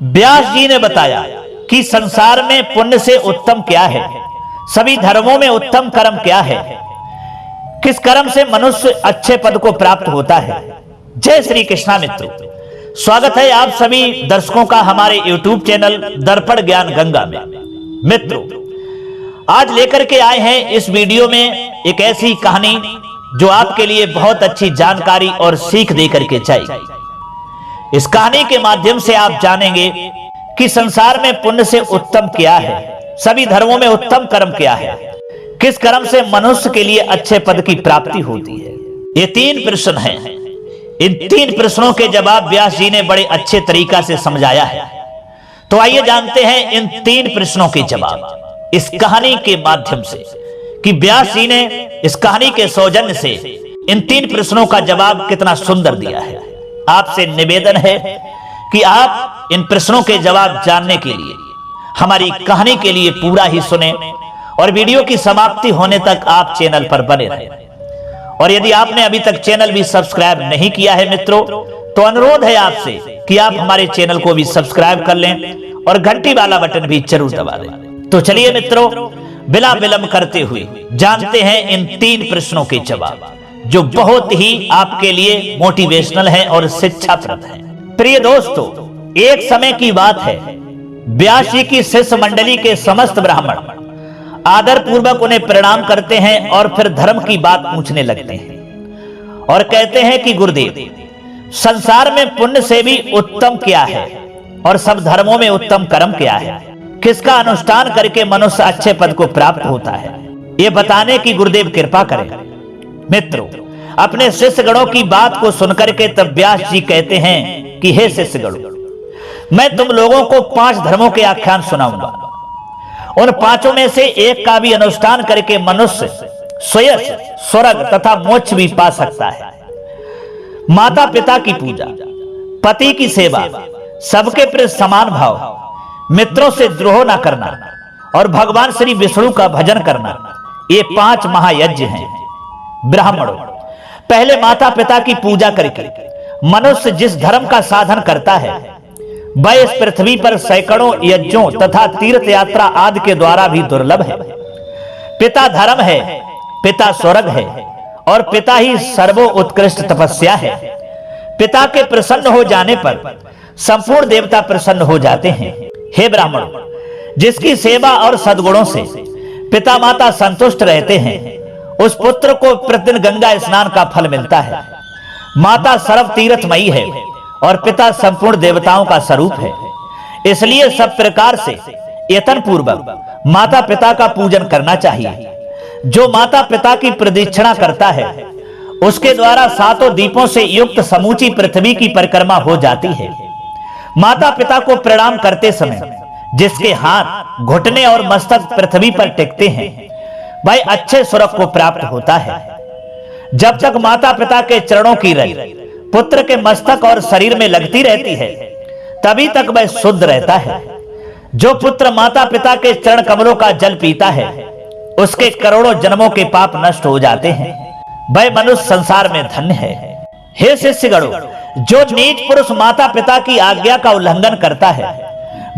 व्यास जी ने बताया कि संसार में पुण्य से उत्तम क्या है, सभी धर्मों में उत्तम कर्म क्या है, किस कर्म से मनुष्य अच्छे पद को प्राप्त होता है। जय श्री कृष्णा मित्रों, स्वागत है आप सभी दर्शकों का हमारे YouTube चैनल दर्पण ज्ञान गंगा में। मित्रों, आज लेकर के आए हैं इस वीडियो में एक ऐसी कहानी जो आपके लिए बहुत अच्छी जानकारी और सीख देकर के जाएगी। इस कहानी के माध्यम से आप जानेंगे कि संसार में पुण्य से उत्तम क्या है, सभी धर्मों में उत्तम कर्म क्या है, किस कर्म से मनुष्य के लिए अच्छे पद की प्राप्ति होती है। ये 3 प्रश्न हैं। इन 3 प्रश्नों के जवाब व्यास जी ने बड़े अच्छे तरीका से समझाया है। तो आइए जानते हैं इन 3 प्रश्नों के जवाब इस कहानी के माध्यम से कि व्यास जी ने इस कहानी के सौजन्य से इन 3 प्रश्नों का जवाब कितना सुंदर दिया है। आपसे निवेदन है कि आप इन प्रश्नों के जवाब जानने के लिए हमारी कहानी के लिए पूरा ही सुने और वीडियो की समाप्ति होने तक आप चैनल पर बने रहें। और यदि आपने अभी तक चैनल भी सब्सक्राइब नहीं किया है मित्रों, तो अनुरोध है आपसे कि आप हमारे चैनल को भी सब्सक्राइब कर लें और घंटी वाला बटन भी जरूर दबा दें। तो चलिए मित्रों, बिना विलंब करते हुए जानते हैं इन 3 प्रश्नों के जवाब जो बहुत ही आपके लिए मोटिवेशनल है और शिक्षाप्रद है। प्रिय दोस्तों, एक समय की बात है, व्यास जी की शिष्य मंडली के समस्त ब्राह्मण आदर पूर्वक उन्हें प्रणाम करते हैं और फिर धर्म की बात पूछने लगते हैं और कहते हैं कि गुरुदेव, संसार में पुण्य से भी उत्तम क्या है और सब धर्मों में उत्तम कर्म क्या है, किसका अनुष्ठान करके मनुष्य अच्छे पद को प्राप्त होता है, ये बताने की गुरुदेव कृपा करें। मित्रों, अपने शिष्यगणों की बात को सुनकर के तब व्यास जी कहते हैं कि हे शिष्यगणों, मैं तुम लोगों को 5 धर्मों के आख्यान सुनाऊंगा। उन 5 में से एक का भी अनुष्ठान करके मनुष्य स्वयं स्वर्ग तथा मोक्ष भी पा सकता है। माता पिता की पूजा, पति की सेवा, सबके प्रति समान भाव, मित्रों से द्रोह न करना और भगवान श्री विष्णु का भजन करना, ये 5 महायज्ञ हैं। ब्राह्मणों, पहले माता पिता की पूजा करके मनुष्य जिस धर्म का साधन करता है वह इस पृथ्वी पर सैकड़ों यज्ञों तथा तीर्थ यात्रा आदि के द्वारा भी दुर्लभ है। पिता धर्म है, पिता स्वर्ग है और पिता ही सर्वोत्कृष्ट तपस्या है। पिता के प्रसन्न हो जाने पर संपूर्ण देवता प्रसन्न हो जाते हैं। हे ब्राह्मणों, जिसकी सेवा और सद्गुणों से पिता माता संतुष्ट रहते हैं, उस पुत्र को प्रतिदिन गंगा स्नान का फल मिलता है। माता सर्व तीर्थमयी है और पिता संपूर्ण देवताओं का स्वरूप है। इसलिए सब प्रकार से यत्न पूर्वक माता पिता का पूजन करना चाहिए। जो माता पिता की प्रदक्षिणा करता है उसके द्वारा 7 दीपों से युक्त समूची पृथ्वी की परिक्रमा हो जाती है। माता पिता को प्रणाम करते समय जिसके हाथ, घुटने और मस्तक पृथ्वी पर टिकते हैं वह अच्छे स्वर्ग को प्राप्त होता है। जब तक माता पिता के चरणों की रज पुत्र के मस्तक और शरीर में लगती रहती है तभी तक वह शुद्ध रहता है। जो पुत्र माता पिता के चरण कमलों का जल पीता है उसके करोड़ों जन्मों के पाप नष्ट हो जाते हैं। वह मनुष्य संसार में धन्य है। हे शिष्यगणों, जो नीच पुरुष माता पिता की आज्ञा का उल्लंघन करता है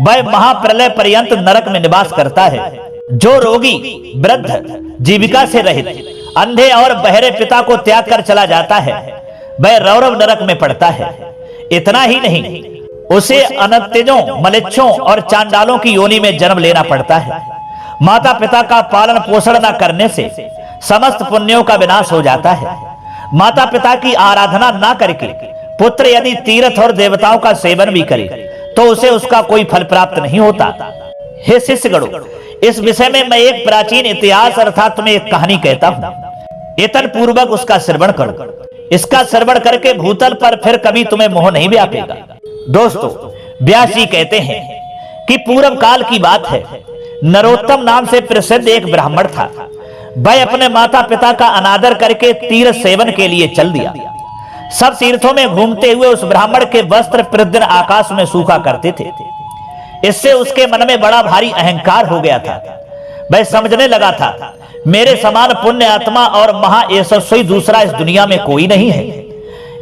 वह महाप्रलय पर्यंत नरक में निवास करता है। जो रोगी, वृद्ध, जीविका से रहित, अंधे और बहरे पिता को त्याग कर चला जाता है वह रौरव नरक में पड़ता है। इतना ही नहीं, उसे अनत्यजों, मलेच्छों और चांडालों की योनि में जन्म लेना पड़ता है। माता पिता का पालन पोषण न करने से समस्त पुण्यों का विनाश हो जाता है। माता पिता की आराधना न करके पुत्र यदि तीर्थ और देवताओं का सेवन भी करे तो उसे उसका कोई फल प्राप्त नहीं होता। हे शिष्यगणों, इस विषय में मैं एक प्राचीन इतिहास अर्थात तुम्हें एक कहानी कहता हूं। यत्न पूर्वक उसका श्रवण करो। इसका श्रवण करके भूतल पर फिर कभी तुम्हें मोह नहीं व्यापेगा। दोस्तों, व्यास जी कहते हैं कि पूर्व काल की बात है, नरोत्तम नाम से प्रसिद्ध एक ब्राह्मण था। वह अपने माता पिता का अनादर करके तीर्थ सेवन के लिए चल दिया। सब तीर्थों में घूमते हुए उस ब्राह्मण के वस्त्र प्रतिदिन आकाश में सूखा करते थे। इससे उसके मन में बड़ा भारी अहंकार हो गया था। वह समझने लगा था, मेरे समान पुण्य आत्मा और महायशस्वी दूसरा इस दुनिया में कोई नहीं है।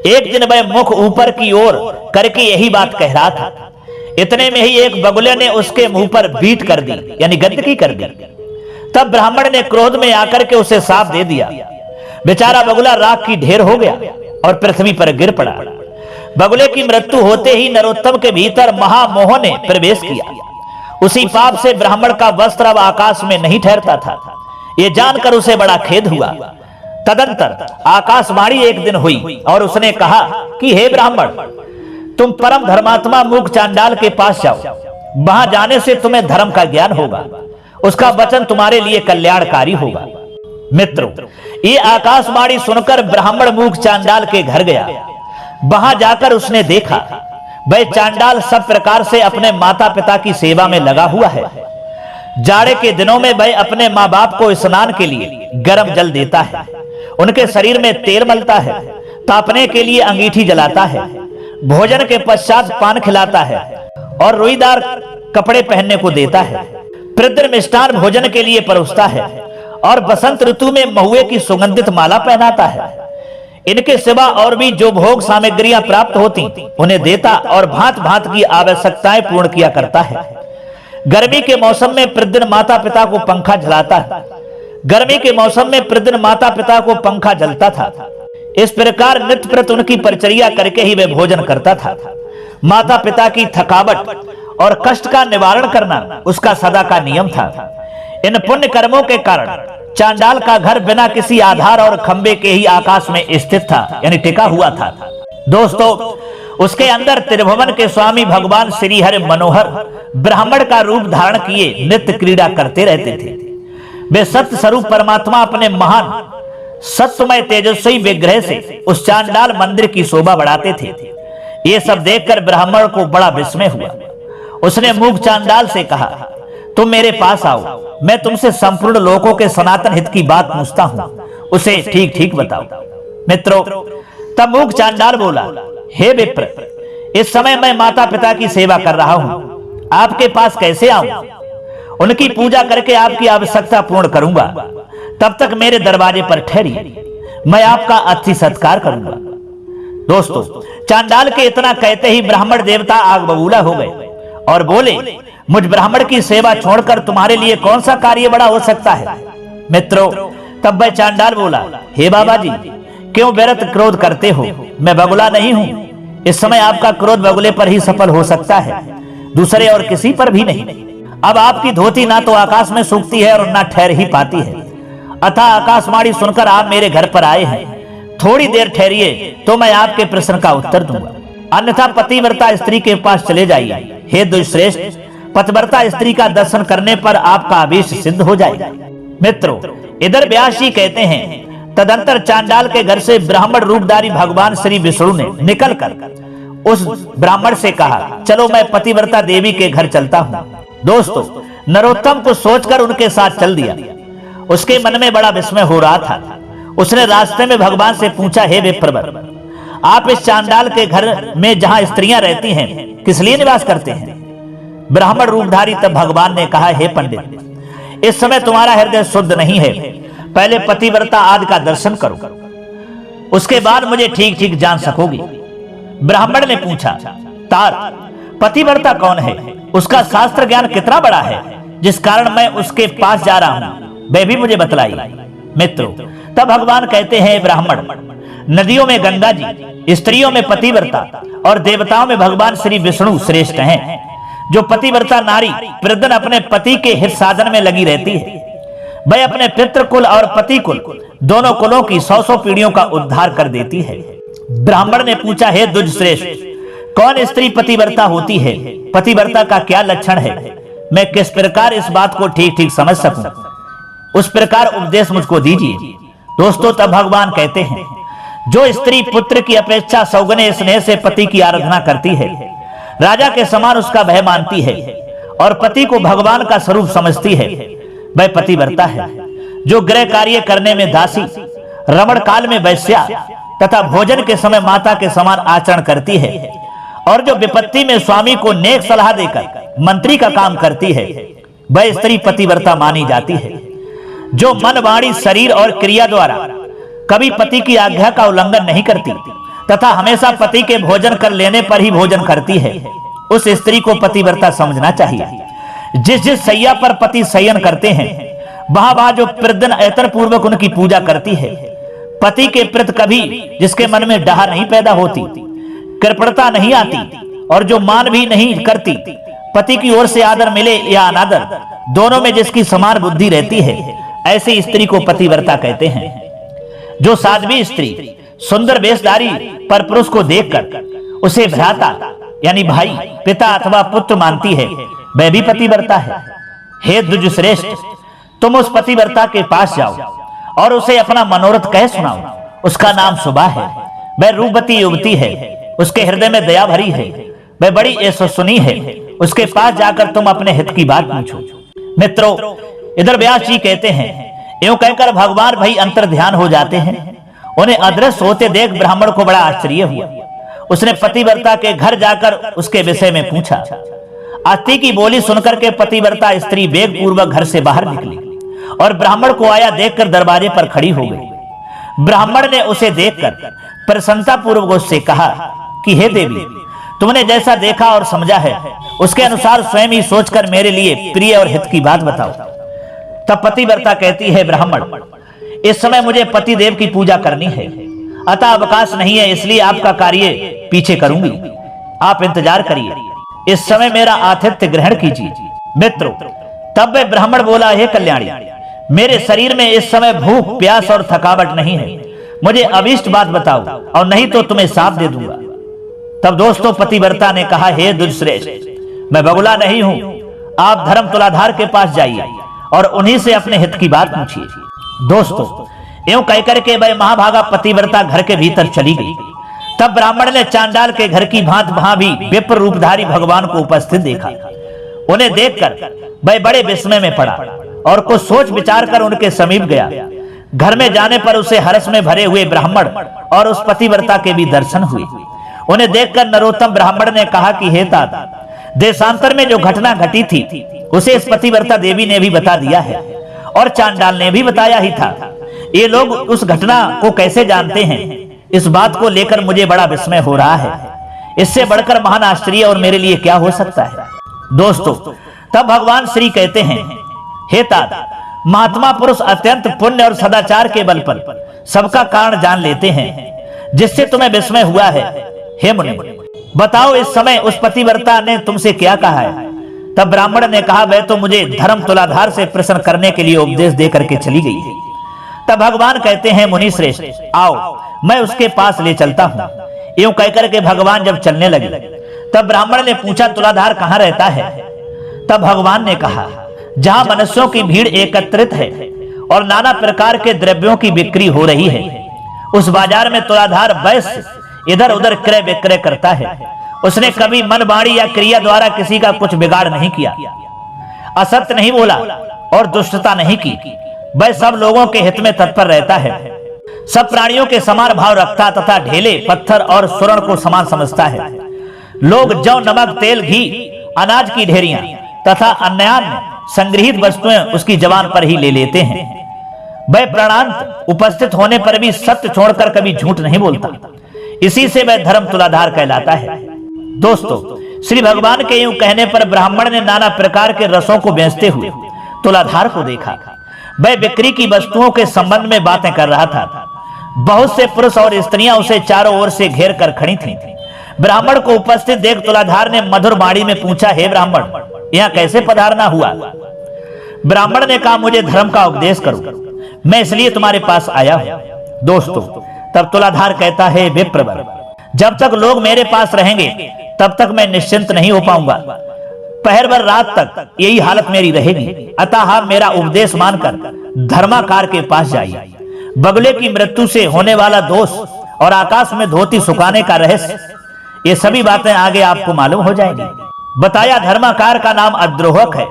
एक दिन वह मुख ऊपर की ओर करके यही बात कह रहा था। इतने में ही एक बगुले ने उसके मुंह पर बीट कर दी, यानी गंदगी कर दी। तब ब्राह्मण ने क्रोध में आकर के उसे साफ दे दिया। बेचारा बगुला राख की ढेर हो गया और पृथ्वी पर गिर पड़ा। बगुले की मृत्यु होते ही नरोत्तम के भीतर महामोह ने प्रवेश किया। उसी पाप से ब्राह्मण का वस्त्र अब आकाश में नहीं ठहरता था। यह जानकर उसे बड़ा खेद हुआ। तदंतर आकाशवाणी एक दिन हुई और उसने कहा कि हे ब्राह्मण, तुम परम धर्मात्मा मूक चांडाल के पास जाओ। वहां जाने से तुम्हें धर्म का ज्ञान होगा, उसका वचन तुम्हारे लिए कल्याणकारी होगा। मित्रों, ये आकाशवाणी सुनकर ब्राह्मण मूक चांडाल के घर गया। वहां जाकर उसने देखा वह चांडाल सब प्रकार से अपने माता पिता की सेवा में लगा हुआ है। जाड़े के दिनों में वह अपने माँ बाप को स्नान के लिए गर्म जल देता है, उनके शरीर में तेल मलता है, तापने के लिए अंगीठी जलाता है, भोजन के पश्चात पान खिलाता है और रुईदार कपड़े पहनने को देता है। प्रद्र मिष्टान भोजन के लिए परोसता है और बसंत ऋतु में महुए की सुगंधित माला पहनाता है। इनके सिवा और भी जो भोग सामग्रियां प्राप्त होती उन्हें देता और भांत भांत की आवश्यकताएं पूर्ण किया करता है। गर्मी के मौसम में प्रतिदिन माता पिता को पंखा झलाता है। गर्मी के मौसम में प्रतिदिन माता पिता को पंखा जलता था। इस प्रकार नित्य प्रत उनकी परिचर्या करके ही वे भोजन करता था। माता पिता की थकावट और कष्ट का निवारण करना उसका सदा का नियम था। इन पुण्य कर्मों के कारण चांडाल का घर बिना किसी आधार और खंबे के ही आकाश में स्थित था, यानी टिका हुआ था। दोस्तों, उसके अंदर त्रिभुवन के स्वामी भगवान श्री हरि मनोहर ब्राह्मण का रूप धारण किए नित्य क्रीड़ा करते रहते थे। वे सत्य स्वरूप परमात्मा अपने महान सत्यमय तेजस्वी विग्रह से उस चांडाल मंदिर की शोभा बढ़ाते थे। ये सब देखकर ब्राह्मण को बड़ा विस्मय हुआ। उसने मूक चांडाल से कहा, तुम मेरे पास आओ, मैं तुमसे संपूर्ण लोकों के सनातन हित की बात पूछता हूं, उसे ठीक ठीक बताओ। मित्रों, तब मूक चांडाल बोला, हे विप्र, इस समय मैं माता पिता की सेवा कर रहा हूं, आपके पास कैसे आऊं? उनकी पूजा करके आपकी आवश्यकता पूर्ण करूंगा। तब तक मेरे दरवाजे पर ठहरिए, मैं आपका अतिथि सत्कार करूंगा। दोस्तों, चांडाल के इतना कहते ही ब्राह्मण देवता आग बबूला हो गए और बोले, मुझ ब्राह्मण की सेवा छोड़कर तुम्हारे लिए कौन सा कार्य बड़ा हो सकता है? मित्रों, तब वह चांडाल बोला, हे बाबा जी, क्यों व्यर्थ क्रोध करते हो? मैं बगुला नहीं हूं। इस समय आपका क्रोध बगुले पर ही सफल हो सकता है, दूसरे और किसी पर भी नहीं। अब आपकी धोती ना तो आकाश में सूखती है और ना ठहर ही पाती है। अतः आकाशवाणी सुनकर आप मेरे घर पर आए हैं। थोड़ी देर ठहरिए तो मैं आपके प्रश्न का उत्तर दूंगा, अन्यथा पतिव्रता स्त्री के पास चले जाइए। हे दुष्श्रेष्ठ, पतिव्रता स्त्री का दर्शन करने पर आपका आवेश सिद्ध हो जाएगा। मित्रों, इधर व्यास जी कहते हैं, तदंतर चांडाल के घर से ब्राह्मण रूपधारी भगवान श्री विष्णु ने निकलकर उस ब्राह्मण से कहा, चलो मैं पतिव्रता देवी के घर चलता हूं। दोस्तों, नरोत्तम को सोचकर उनके साथ चल दिया। उसके मन में बड़ा विस्मय हो रहा था। उसने रास्ते में भगवान से पूछा, हे विप्रवर, आप इस चांडाल के घर में जहां स्त्रियां रहती हैं किस लिए निवास करते हैं? ब्राह्मण रूपधारी तब भगवान ने कहा, हे पंडित, इस समय तुम्हारा हृदय शुद्ध नहीं है। पहले पतिव्रता आदि का दर्शन करो, उसके बाद मुझे ठीक ठीक जान सकोगी। ब्राह्मण ने पूछा, तात, पतिव्रता कौन है? उसका शास्त्र ज्ञान कितना बड़ा है जिस कारण मैं उसके पास जा रहा हूं, वह भी मुझे बतलाई। मित्रों, तब भगवान कहते हैं, ब्राह्मण, नदियों में गंगा जी, स्त्रियों में पतिव्रता और देवताओं में भगवान श्री विष्णु श्रेष्ठ हैं। जो पतिव्रता नारी प्रतिदिन अपने पति के हित साधन में लगी रहती है, वह अपने पितृकुल और पति कुल दोनों कुलों की 100 पीढ़ियों का उद्धार कर देती है। ब्राह्मण ने पूछा, हे दुष्श्रेष्ठ, कौन स्त्री पतिव्रता होती है? पतिव्रता का क्या लक्षण है? मैं किस प्रकार इस बात को ठीक ठीक समझ सकूं, उस प्रकार उपदेश मुझको दीजिए। दोस्तों, तब भगवान कहते हैं, जो स्त्री पुत्र की अपेक्षा सौगुने स्नेह से पति की आराधना करती है, राजा के समान उसका भय मानती है और पति को भगवान का स्वरूप समझती है, वह पतिव्रता है। जो गृह कार्य करने में दासी, रमण काल में वैश्या तथा भोजन के समय माता के समान आचरण करती है और जो विपत्ति में स्वामी को नेक सलाह देकर मंत्री का काम करती है, वह स्त्री पतिव्रता मानी जाती है। जो मन, वाणी, शरीर और क्रिया द्वारा कभी पति की आज्ञा का उल्लंघन नहीं करती तथा हमेशा पति के भोजन कर लेने पर ही भोजन करती है, उस स्त्री को पतिव्रता समझना चाहिए। जिस जिस सैया पर पति शयन करते हैं, वहां वहां जो प्रतिदिन ऐतन पूर्वक उनकी पूजा करती है, पति के प्रति कभी जिसके मन में डहा नहीं पैदा होती, कृपणता नहीं आती और जो मान भी नहीं करती, पति की ओर से आदर मिले या अनादर दोनों में जिसकी समान बुद्धि रहती है, ऐसी स्त्री को पतिव्रता कहते हैं। जो साध्वी स्त्री सुंदर वेशधारी पर पुरुष को देखकर उसे भ्राता यानी भाई, पिता अथवा पुत्र मानती है, वह भी पतिव्रता है। हे द्विजश्रेष्ठ, तुम उस पतिव्रता के पास जाओ और उसे अपना मनोरथ कह सुनाओ। उसका नाम सुबा है, वह रूपवती युवती है, उसके हृदय में दया भरी है, वह बड़ी यशस्विनी है। उसके पास जाकर तुम अपने हित की बात पूछो। मित्रों, इधर व्यास जी कहते हैं, यूं कहकर भगवान भाई अंतर ध्यान हो जाते हैं। उन्हें अदृश्य होते देख ब्राह्मण को बड़ा आश्चर्य हुआ। उसने पतिव्रता के घर जाकर उसके विषय में पूछा। अति की बोली सुनकर के पतिव्रता स्त्री वेग पूर्वक घर से बाहर निकली और ब्राह्मण को आया देखकर दरवाजे पर खड़ी हो गई। ब्राह्मण ने उसे देखकर प्रसन्नता पूर्वक उससे कहा कि हे देवी, तुमने जैसा देखा और समझा है उसके अनुसार स्वयं ही सोचकर मेरे लिए प्रिय और हित की बात बताओ। तब पतिव्रता कहती है, ब्राह्मण, इस समय मुझे पति देव की पूजा करनी है, अतः अवकाश नहीं है, इसलिए आपका कार्य पीछे करूंगी, आप इंतजार करिए। इस समय मेरा आतिथ्य ग्रहण कीजिए। मित्रों, तब वह ब्राह्मण बोला, हे कल्याणी, मेरे शरीर में इस समय भूख, प्यास और थकावट नहीं है, मुझे अभीष्ट बात बताओ और नहीं तो तुम्हें शाप दे दूंगा। तब दोस्तों पतिव्रता ने कहा, हे दुष्श्रेष्ठ, मैं बगुला नहीं हूं, आप धर्म तुलाधार के पास जाइए और उन्हीं से अपने हित की बात पूछिए। दोस्तों, यूं कहकर के वह महाभागा पतिव्रता घर के भीतर चली गई। तब ब्राह्मण ने चांडाल के घर की भांति वहां भी विप्र रूपधारी भगवान को उपस्थित देखा। उन्हें देखकर वह बड़े विस्मय में पड़ा और कुछ सोच विचार कर उनके समीप गया। घर में जाने पर उसे हर्ष में भरे हुए ब्राह्मण और उस पतिव्रता के भी दर्शन हुए। उन्हें देखकर नरोत्तम ब्राह्मण ने कहा कि हे तात, देशांतर में जो घटना घटी थी उसे इस पतिव्रता देवी ने भी बता दिया है और चांडाल ने भी बताया ही था। ये लोग उस घटना को कैसे जानते हैं, इस बात को लेकर मुझे बड़ा विस्मय हो रहा है। इससे बढ़कर महान आश्चर्य और मेरे लिए क्या हो सकता है। दोस्तों, तब भगवान श्री कहते हैं, हे तात, महात्मा पुरुष अत्यंत पुण्य और सदाचार के बल पर सबका कारण जान लेते हैं, जिससे तुम्हें विस्मय हुआ है। हे मुनि, बताओ इस समय उस पतिव्रता ने तुमसे क्या कहा है। तब ब्राह्मण ने कहा, वह तो मुझे धर्म तुलाधार से प्रसन्न करने के लिए उपदेश दे करके चली गई है। तब भगवान कहते हैं, मुनि श्रेष्ठ, आओ मैं उसके पास ले चलता हूं। यूं कहकर के भगवान जब चलने लगे तब ब्राह्मण ने पूछा, तुलाधार कहां रहता है। तब भगवान ने कहा, जहां मनुष्यों की भीड़ एकत्रित है और नाना प्रकार के द्रव्यों की बिक्री हो रही है, उस बाजार में तुलाधार वैश्य इधर उधर क्रय विक्रय करता है। उसने कभी मन, वाणी या क्रिया द्वारा किसी का कुछ बिगाड़ नहीं किया, असत्य नहीं बोला और दुष्टता नहीं की। वह सब लोगों के हित में तत्पर रहता है, सब प्राणियों के समान भाव रखता तथा ढेले, पत्थर और स्वर्ण को समान समझता है। लोग जौ, नमक, तेल, घी, अनाज की ढेरियां तथा अन्य संग्रहित वस्तुएं उसकी जबान पर ही ले लेते हैं। वह प्राणांत उपस्थित होने पर भी सत्य छोड़कर कभी झूठ नहीं बोलता। इसी से वह धर्म तुलाधार कहलाता है। दोस्तों, श्री भगवान के यूं कहने पर ब्राह्मण ने नाना प्रकार के रसों को बेचते हुए तुलाधार को देखा। वह बिक्री की वस्तुओं के संबंध में बातें कर रहा था। बहुत से पुरुष और स्त्रियां उसे चारों ओर से घेर कर खड़ी थीं। ब्राह्मण को उपस्थित देख तुलाधार ने मधुर वाणी में पूछा, हे ब्राह्मण, यहाँ कैसे पधारना हुआ। ब्राह्मण ने कहा, मुझे धर्म का उपदेश करो, मैं इसलिए तुम्हारे पास आया हूं। दोस्तों, तब तुलाधार कहता है, विप्रवर, जब तक लोग मेरे पास रहेंगे तब तक मैं निश्चिंत नहीं हो पाऊंगा। पहर भर रात तक यही हालत मेरी रहेगी। अतः आप मेरा उपदेश मानकर धर्माकार के पास जाइए। बगुले की मृत्यु से होने वाला दोष और आकाश में धोती सुखाने का रहस्य, ये सभी बातें आगे आपको मालूम हो जाएंगी। बताया, धर्माकार का नाम अद्रोहक है,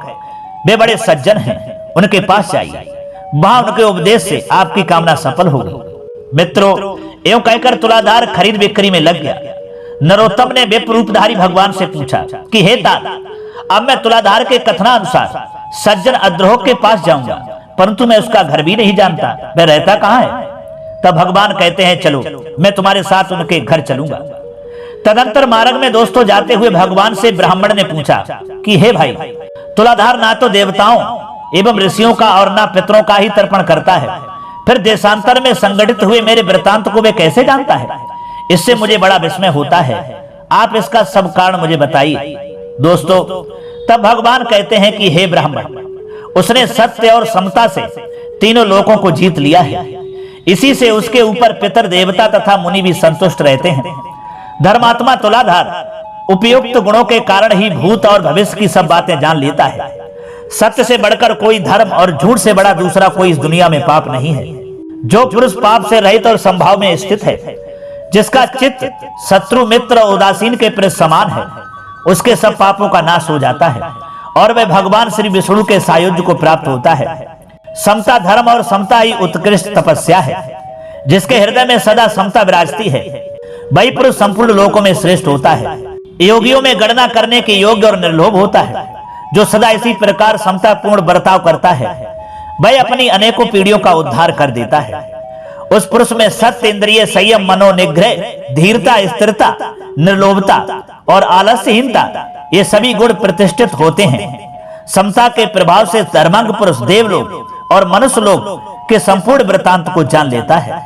वे बड़े सज्जन हैं, उनके पास जाइए, वहां उनके उपदेश से आपकी कामना सफल होगी। मित्रों, यूं कहकर तुलाधार खरीद बिक्री में लग गया। नरोत्तम ने विप्र रूपधारी भगवान से पूछा कि हे तात, अब मैं तुलाधार के कथनानुसार सज्जन अद्रोहक के पास जाऊंगा, परंतु मैं उसका घर भी नहीं जानता, वह रहता कहां है। तब भगवान कहते हैं चलो मैं तुम्हारे साथ उनके घर चलूंगा। तदंतर मार्ग में दोस्तों जाते हुए भगवान से ब्राह्मण ने पूछा कि हे भाई, तुलाधार ना तो देवताओं एवं ऋषियों का और ना पितरों का ही तर्पण करता है, फिर देशांतर में संगठित हुए मेरे वृतांत को वे कैसे जानता है? इससे मुझे बड़ा विस्मय होता है। आप इसका सब कारण मुझे बताइए। दोस्तों तब भगवान कहते हैं कि हे ब्राह्मण, उसने सत्य और समता से तीनों लोकों को जीत लिया है। इसी से उसके ऊपर पितर देवता तथा मुनि भी संतुष्ट रहते हैं। धर्मात्मा तुलाधार उपयुक्त गुणों के कारण ही भूत और भविष्य की सब बातें जान लेता है। सत्य से बढ़कर कोई धर्म और झूठ से बड़ा दूसरा कोई इस दुनिया में पाप नहीं है। जो पुरुष पाप से रहित और संभाव में स्थित है, जिसका चित्त शत्रु मित्र और उदासीन के प्रति समान है, उसके सब पापों का नाश हो जाता है और वह भगवान श्री विष्णु के सायुज्य को प्राप्त होता है। समता धर्म और समता ही उत्कृष्ट तपस्या है। जिसके हृदय में सदा समता विराजती है, वही पुरुष संपूर्ण लोकों में श्रेष्ठ होता है। योगियों में गणना करने के योग्य और निर्लोभ होता है। जो सदा इसी प्रकार समतापूर्ण बर्ताव करता है, वह अपनी अनेकों पीढ़ियों का उद्धार कर देता है। उस पुरुष में सत्य, इंद्रिय संयम, मनोनिग्रह, धीरता, स्थिरता, निर्लोभता और आलस्यहीनता ये सभी गुण प्रतिष्ठित होते हैं। समता के प्रभाव से धर्मांग पुरुष देवलोक और मनुष्य लोक के संपूर्ण वृत्तांत को जान लेता है।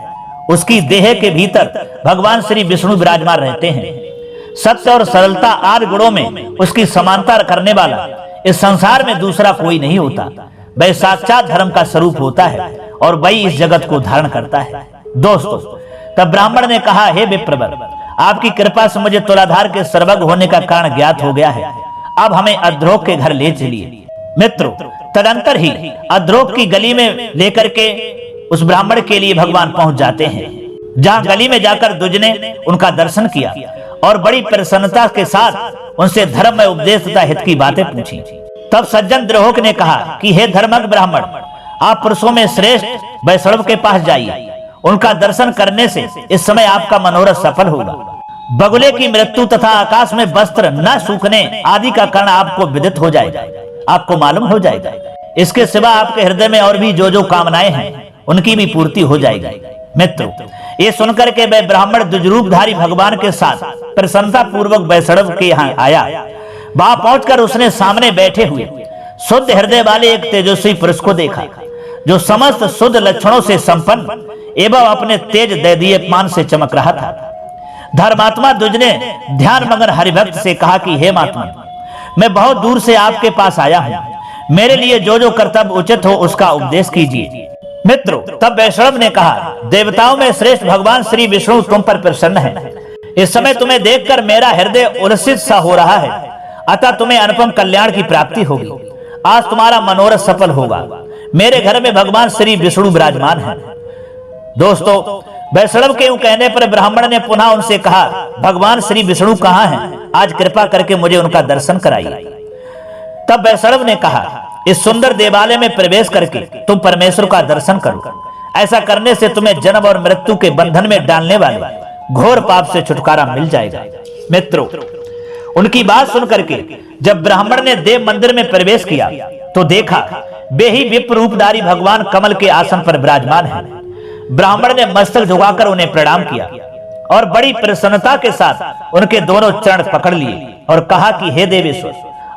उसकी देह के भीतर भगवान श्री विष्णु विराजमान रहते हैं। सत्य और सरलता आदि गुणों में उसकी समानता करने वाला इस संसार में दूसरा कोई नहीं होता। वह साक्षात धर्म का स्वरूप होता है और वही इस जगत को धारण करता है। दोस्तों तब ब्राह्मण ने कहा, हे विप्रवर, आपकी कृपा से मुझे तुलाधार के सर्वज्ञ होने का कारण ज्ञात हो गया है। अब हमें अद्रोक के घर ले चलिए। मित्रों तदंतर ही अद्रोक की गली में लेकर के उस ब्राह्मण के लिए भगवान पहुंच जाते हैं, जहां गली में जाकर द्विज ने उनका दर्शन किया और बड़ी प्रसन्नता के साथ उनसे धर्म में उपदेश तथा हित की बातें पूछी। तब सज्जन द्रोहक ने कहा कि हे धर्मज्ञ ब्राह्मण, आप पुरुषों में श्रेष्ठ वैष्णव के पास जाइए। उनका दर्शन करने से इस समय आपका मनोरथ सफल होगा। बगुले की मृत्यु तथा आकाश में वस्त्र न सूखने आदि का कारण आपको विदित हो जाएगा, आपको मालूम हो जाएगा। इसके सिवा आपके हृदय में और भी जो कामनाएं हैं उनकी भी पूर्ति हो जाएगी। मित्रों ये सुनकर के वह ब्राह्मण द्विजरूपधारी भगवान के साथ प्रसन्नता पूर्वक वैष्णव के यहाँ आया। वहां पहुंचकर उसने सामने बैठे हुए शुद्ध हृदय वाले एक तेजस्वी पुरुष को देखा, जो समस्त शुद्ध लक्षणों से संपन्न एवं अपने तेज दैदीप्यमान से चमक रहा था। धर्मात्मा द्विज ने ध्यान मगन हरिभक्त से कहा कि हे महात्मा, मैं बहुत दूर से आपके पास आया हूं। मेरे लिए जो कर्तव्य उचित हो उसका उपदेश कीजिए। मित्रों तब वैष्णव ने कहा, देवताओं में श्रेष्ठ भगवान श्री विष्णु तुम पर प्रसन्न है। इस समय तुम्हें देखकर मेरा हृदय उल्लसित सा हो रहा है, अतः तुम्हें अनुपम कल्याण की प्राप्ति होगी। आज तुम्हारा मनोरथ सफल होगा। मेरे घर में भगवान श्री विष्णु विराजमान है। दोस्तों वैष्णव के यूं कहने पर ब्राह्मण ने पुनः उनसे कहा, भगवान श्री विष्णु कहाँ हैं? आज कृपा करके मुझे उनका दर्शन कराइए। तब वैष्णव ने कहा, इस सुंदर देवालय में प्रवेश करके तुम परमेश्वर का दर्शन करो। ऐसा करने से तुम्हें जन्म और मृत्यु के बंधन में डालने वाले घोर पाप से छुटकारा मिल जाएगा। मित्रों उनकी बात सुनकर के जब ब्राह्मण ने देव मंदिर में प्रवेश किया तो देखा वे ही विप्र रूपधारी भगवान कमल के आसन पर विराजमान हैं। ब्राह्मण ने मस्तक झुकाकर उन्हें प्रणाम किया और बड़ी प्रसन्नता के साथ उनके दोनों चरण पकड़ लिए और कहा कि हे देवेश्वर,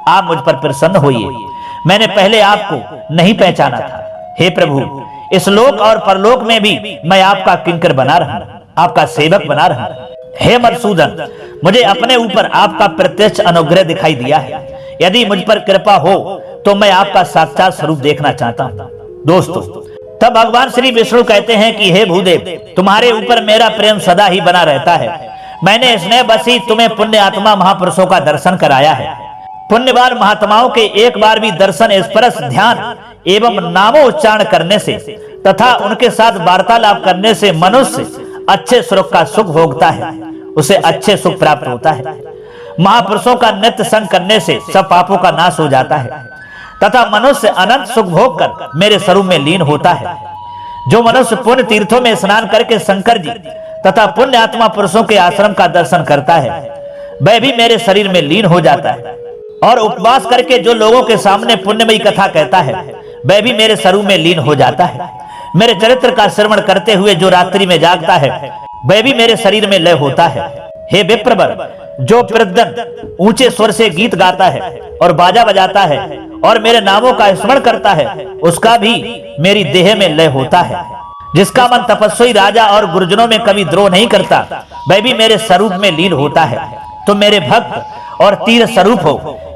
आप मुझ पर प्रसन्न होइए। मैंने पहले आपको नहीं पहचाना था। हे प्रभु, इस लोक और परलोक में भी मैं आपका किंकर बना रहा, आपका सेवक बना रहा। हे मधुसूदन, मुझे अपने ऊपर आपका प्रत्यक्ष अनुग्रह दिखाई दिया है। यदि मुझ पर कृपा हो तो मैं आपका साक्षात स्वरूप देखना चाहता हूँ। दोस्तों तब भगवान श्री विष्णु कहते हैं कि हे भूदेव, तुम्हारे ऊपर मेरा प्रेम सदा ही बना रहता है। मैंने स्नेह बस ही तुम्हें पुण्य आत्मा महापुरुषों का दर्शन कराया है। पुण्यवान महात्माओं के एक बार भी दर्शन, स्पर्श, ध्यान एवं नामोच्चारण करने से तथा उनके साथ वार्तालाप करने से मनुष्य अच्छे सुख का सुख भोगता है, उसे अच्छे सुख प्राप्त होता है। महापुरुषों का नित्य संग करने से सब पापों का नाश हो जाता है तथा मनुष्य अनंत सुख भोग कर मेरे स्वरूप में लीन होता है। जो मनुष्य पुण्य तीर्थों में स्नान करके शंकर जी तथा पुण्य आत्मा पुरुषों के आश्रम का दर्शन करता है, वह भी मेरे शरीर में लीन हो जाता है। और उपवास करके जो लोगों के सामने पुण्यमयी कथा कहता है, वह भी मेरे स्वरूप में लीन हो जाता है। मेरे चरित्र का श्रवण करते हुए जो रात्रि में जागता है वह भी मेरे शरीर में लय होता है। हे विप्रवर, जो प्रतिदिन ऊंचे स्वर से गीत गाता है और बाजा बजाता है और मेरे नामों का स्मरण करता है उसका भी मेरी देह में लय होता है। जिसका मन तपस्वी राजा और गुरुजनों में कभी द्रोह नहीं करता वह भी मेरे स्वरूप में लीन होता है। तुम मेरे भक्त और तीर स्वरूप हो,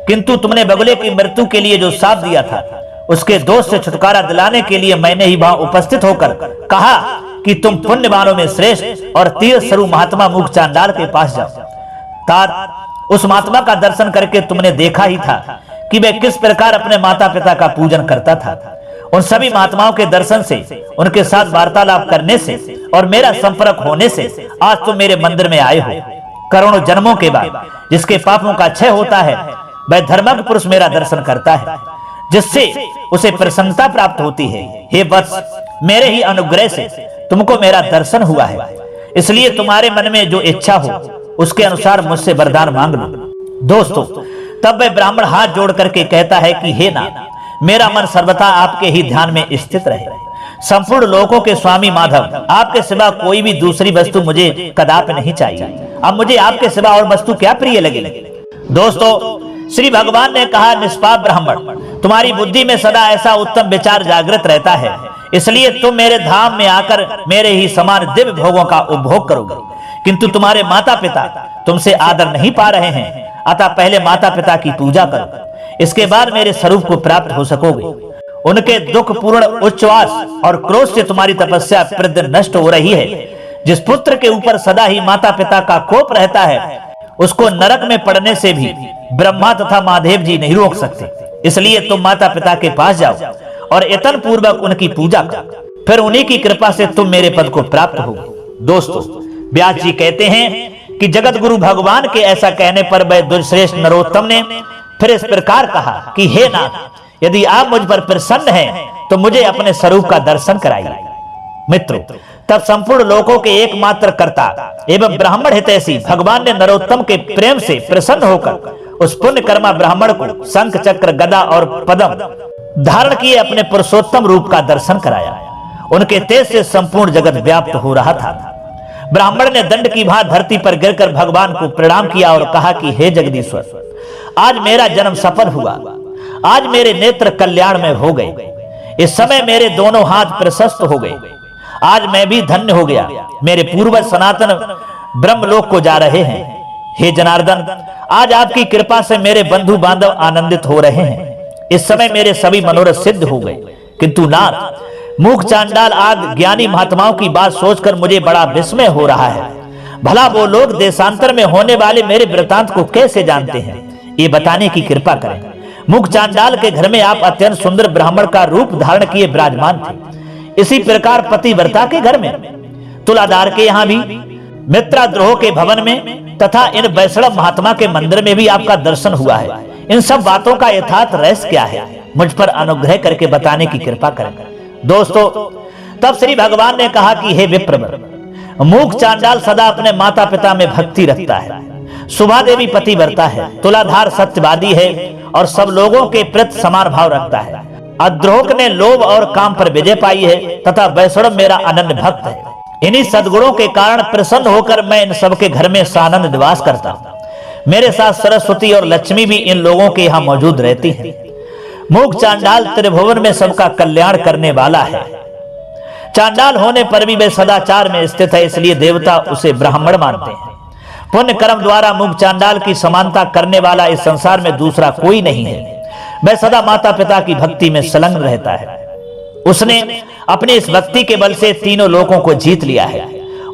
किंतु तुमने बगुले की मृत्यु के लिए जो शाप दिया था उसके दोष से छुटकारा दिलाने के लिए मैंने ही वहां उपस्थित होकर कहा कि तुम पुण्यवानों में श्रेष्ठ और तीर स्वरूप महात्मा मूक चांडाल के पास जाओ। तात उस महात्मा का दर्शन करके तुमने देखा ही था कि वह किस प्रकार अपने माता पिता का पूजन करता था। उन सभी महात्माओं के दर्शन से, उनके साथ वार्तालाप करने से और मेरा संपर्क होने से आज तुम मेरे मंदिर में आए हो। करोड़ों जन्मों के बाद जिसके पापों का क्षय होता है वह धर्मज्ञ पुरुष मेरा दर्शन करता है, जिससे उसे प्रसन्नता प्राप्त होती है। हे वत्स, मेरे ही अनुग्रह से तुमको मेरा दर्शन हुआ है, इसलिए तुम्हारे मन में जो इच्छा हो उसके अनुसार मुझसे वरदान मांग लो। दोस्तों, तब वह ब्राह्मण हाथ जोड़ करके कहता है कि हे नाथ, मेरा मन सर्वथा आपके ही ध्यान में स्थित रहे। संपूर्ण लोकों के स्वामी माधव, आपके सिवा कोई भी दूसरी वस्तु मुझे कदापि नहीं चाहिए। अब मुझे आपके सिवा और वस्तु क्या प्रिय लगेगी। दोस्तों, श्री भगवान ने कहा, निष्पाप ब्राह्मण, तुम्हारी बुद्धि में सदा ऐसा उत्तम विचार जागृत रहता है, इसलिए तुम मेरे धाम में आकर मेरे ही समान दिव्य भोगों का उपभोग करोगे। किंतु तुम्हारे माता पिता तुमसे आदर नहीं पा रहे हैं, अतः पहले माता पिता की पूजा करो, इसके बाद मेरे स्वरूप को प्राप्त हो सकोगे। उनके दुख पूर्ण उच्चवास और क्रोध से तुम्हारी तपस्या प्रतिदिन नष्ट हो रही है। जिस पुत्र के ऊपर सदा ही माता पिता का कोप रहता है उसको नरक में पड़ने से भी ब्रह्मा तथा महादेव जी नहीं रोक सकते। इसलिए तुम माता पिता के पास जाओ और यत्न पूर्वक उनकी पूजा करो, फिर उन्हीं की कृपा से तुम मेरे पद को प्राप्त हो। दोस्तों, व्यास जी कहते हैं कि जगत गुरु भगवान के ऐसा कहने पर वह दुर्श्रेष्ठ नरोत्तम ने फिर इस प्रकार कहा कि हे नाथ, यदि आप मुझ पर प्रसन्न हैं तो मुझे अपने स्वरूप का दर्शन कराइए। मित्रों, तब संपूर्ण लोकों के एकमात्र कर्ता एवं ब्राह्मण हितैषी भगवान ने नरोत्तम के प्रेम से प्रसन्न होकर उस पुण्य कर्मा ब्राह्मण को शंख चक्र गदा और पद्म धारण किए अपने पुरुषोत्तम रूप का दर्शन कराया। उनके तेज से संपूर्ण जगत व्याप्त हो रहा था। ब्राह्मण ने दंड की भांति धरती पर गिरकर भगवान को प्रणाम किया और कहा कि हे जगदीश्वर, आज मेरा जन्म सफल हुआ, आज मेरे नेत्र कल्याण में हो गए, इस समय मेरे दोनों हाथ प्रशस्त हो गए, आज मैं भी धन्य हो गया, मेरे पूर्वज सनातन ब्रह्मलोक को जा रहे हैं। हे जनार्दन, आज आपकी कृपा से मेरे बंधु बांधव आनंदित हो रहे हैं, इस समय मेरे सभी मनोरथ सिद्ध हो गए। किंतु नाथ, मूक चांडाल आदि ज्ञानी महात्माओं की बात सोचकर मुझे बड़ा विस्मय हो रहा है। भला वो लोग देशांतर में होने वाले मेरे वृतांत को कैसे जानते हैं, ये बताने की कृपा करें। मूक चांडाल के घर में आप अत्यंत सुंदर ब्राह्मण का रूप धारण किए विराजमान थे। इसी प्रकार पतिव्रता के घर में, तुलाधार के यहाँ भी, मित्राद्रोह के भवन में तथा इन वैष्णव महात्मा के मंदिर में भी आपका दर्शन हुआ है। इन सब बातों का यथार्थ रहस्य क्या है, मुझ पर अनुग्रह करके बताने की कृपा करें। दोस्तों, तब श्री भगवान ने कहा कि हे विप्रवर, मूक चांडाल सदा अपने माता पिता में भक्ति रखता है। सुभा देवी पतिव्रता है, तुलाधार सत्यवादी है और सब लोगों के प्रति समान भाव रखता है। अद्रोह ने लोभ और काम पर विजय पाई है तथा वैष्णव मेरा अनन्य भक्त है। इन्हीं सद्गुणों के कारण प्रसन्न होकर मैं इन सबके घर में सानंद निवास करता हूँ। मेरे साथ सरस्वती और लक्ष्मी भी इन लोगों के यहाँ मौजूद रहती हैं। मूक चांडाल त्रिभुवन में सबका कल्याण करने वाला है। चांडाल होने पर भी वे सदाचार में स्थित है, इसलिए देवता उसे ब्राह्मण मानते हैं। पुण्य कर्म द्वारा मूक चांडाल की समानता करने वाला इस संसार में दूसरा कोई नहीं है। वह सदा माता पिता की भक्ति में संलग्न रहता है। उसने अपनी इस भक्ति के बल से तीनों लोकों को जीत लिया है।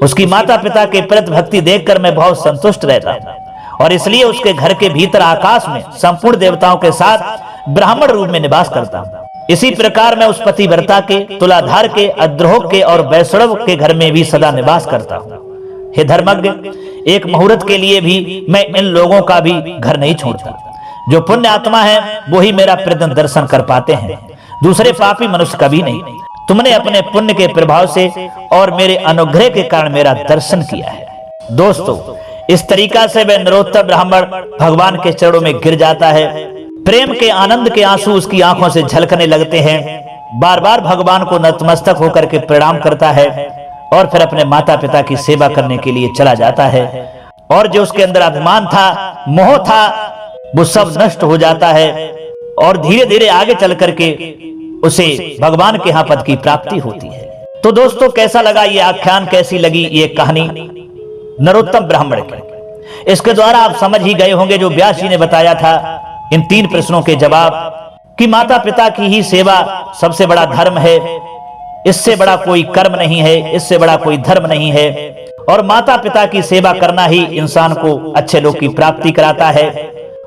उसकी माता पिता के प्रति भक्ति देखकर मैं बहुत संतुष्ट रहता हूँ और इसलिए उसके घर के भीतर आकाश में संपूर्ण देवताओं के साथ ब्राह्मण रूप में निवास करता हूँ। इसी प्रकार मैं उस पतिव्रता के, तुलाधार के, अद्रोह के और वैष्णव के घर में भी सदा निवास करता हूँ। हे धर्मज्ञ, एक मुहूर्त के लिए भी मैं इन लोगों का भी घर नहीं छोड़ता। जो पुण्य आत्मा है वो ही मेरा प्रतिदिन दर्शन कर पाते हैं, दूसरे पापी मनुष्य कभी नहीं। तुमने अपने पुण्य के प्रभाव से और मेरे अनुग्रह के कारण मेरा दर्शन किया है। दोस्तों, इस तरीका से वह नरोत्तम ब्राह्मण भगवान के चरणों में गिर जाता है। प्रेम के आनंद के आंसू उसकी आंखों से झलकने लगते हैं। बार बार भगवान को नतमस्तक होकर के प्रणाम करता है और फिर अपने माता पिता की सेवा करने के लिए चला जाता है। और जो उसके अंदर अभिमान था, मोह था, वो सब नष्ट हो जाता है और धीरे धीरे आगे चल करके उसे भगवान के यहां पद की प्राप्ति होती है। तो दोस्तों, कैसा लगा ये आख्यान, कैसी लगी ये कहानी नरोत्तम ब्राह्मण की? इसके द्वारा आप समझ ही गए होंगे जो व्यास जी ने बताया था इन 3 प्रश्नों के जवाब, कि माता पिता की ही सेवा सबसे बड़ा धर्म है, इससे बड़ा कोई कर्म नहीं है, इससे बड़ा कोई धर्म नहीं है, और माता पिता की सेवा करना ही इंसान को अच्छे लोग की प्राप्ति कराता है,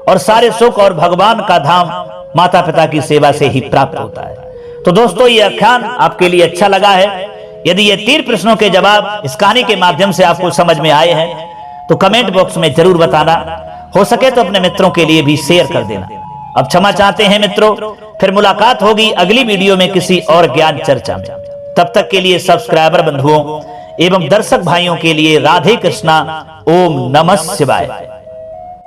और सारे सुख और भगवान का धाम माता पिता की सेवा से ही प्राप्त होता है। तो दोस्तों, ये आख्यान आपके लिए अच्छा लगा है? यदि ये 3 प्रश्नों के जवाब इस कहानी के माध्यम से आपको समझ में आए हैं तो कमेंट बॉक्स में जरूर बताना, हो सके तो अपने मित्रों के लिए भी शेयर कर देना। अब क्षमा चाहते हैं मित्रों, फिर मुलाकात होगी अगली वीडियो में किसी और ज्ञान चर्चा में। तब तक के लिए सब्सक्राइबर बंधुओं एवं दर्शक भाइयों के लिए राधे कृष्णा, ओम नमः शिवाय।